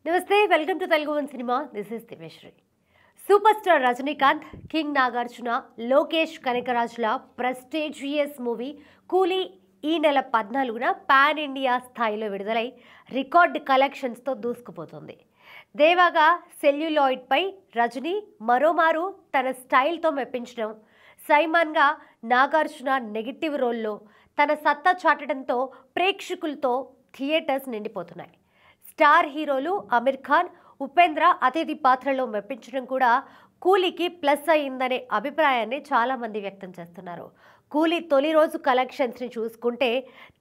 నమస్తే welcome to Telugu one cinema this is Diveshri. Super star Rajinikanth, king Nagarjuna, Lokesh కనకరాజుల prestigious movie Coolie ఈ నెల 14న పాన్ ఇండియా స్థాయిలో విడుదలై రికార్డ్ కలెక్షన్స్తో దూసుకుపోతుంది. దేవాగా సెల్యులాయిడ్పై రజనీ మరోమారు తన స్టైల్తో మెప్పించడం, సైమాన్గా నాగార్జున నెగిటివ్ రోల్లో తన సత్తా చాటడంతో ప్రేక్షకులతో థియేటర్స్ నిండిపోతున్నాయి. స్టార్ హీరోలు అమీర్ ఖాన్, ఉపేంద్ర అతిథి పాత్రలో మెప్పించడం కూడా కూలీకి ప్లస్ అయిందనే అభిప్రాయాన్ని చాలామంది వ్యక్తం చేస్తున్నారు. కూలీ తొలి రోజు కలెక్షన్స్ని చూసుకుంటే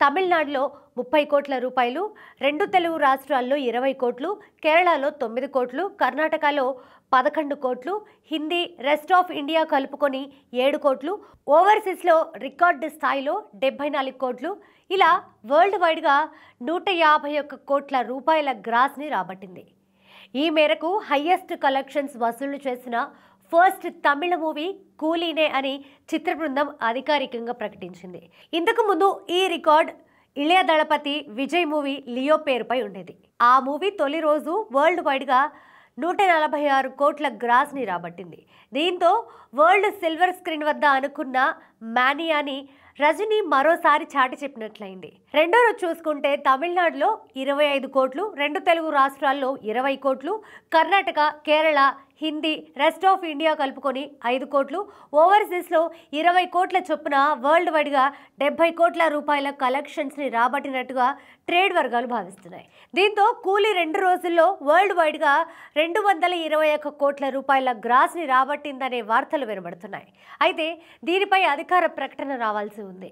తమిళనాడులో 30 కోట్ల రూపాయలు, 2 తెలుగు రాష్ట్రాల్లో 20 కోట్లు, కేరళలో 9 కోట్లు, కర్ణాటకలో 11 కోట్లు, హిందీ రెస్ట్ ఆఫ్ ఇండియా కలుపుకొని 7 కోట్లు, ఓవర్సీస్లో రికార్డు స్థాయిలో 74 కోట్లు, ఇలా వరల్డ్ వైడ్గా 151 కోట్ల రూపాయల గ్రాస్ని రాబట్టింది. ఈ మేరకు హయ్యెస్ట్ కలెక్షన్స్ వసూలు చేసిన ఫస్ట్ తమిళ మూవీ కూలీనే అని చిత్ర బృందం అధికారికంగా ప్రకటించింది. ఇంతకు ముందు ఈ రికార్డ్ ఇళయ దళపతి విజయ్ మూవీ లియో పేరుపై ఉండేది. ఆ మూవీ తొలి రోజు వరల్డ్ వైడ్గా 146 కోట్ల గ్రాస్ని రాబట్టింది. దీంతో వరల్డ్ సిల్వర్ స్క్రీన్ వద్ద అనుకున్న మానియాని రజనీ మరోసారి చాటి చెప్పినట్లయింది. రెండో రోజు చూసుకుంటే తమిళనాడులో 25 కోట్లు, 2 తెలుగు రాష్ట్రాల్లో 20 కోట్లు, Karnataka, Kerala, Hindi rest of India కలుపుకొని 5 కోట్లు, ఓవర్సీస్లో 20 కోట్ల చొప్పున వరల్డ్ వైడ్గా 70 కోట్ల రూపాయల కలెక్షన్స్ని రాబట్టినట్టుగా ట్రేడ్ వర్గాలు భావిస్తున్నాయి. దీంతో కూలీ 2 రోజుల్లో వరల్డ్ వైడ్గా 221 కోట్ల రూపాయల గ్రాస్ని రాబట్టిందనే వార్తలు వినబడుతున్నాయి. అయితే దీనిపై అధికార ప్రకటన రావాల్సి ఉంది.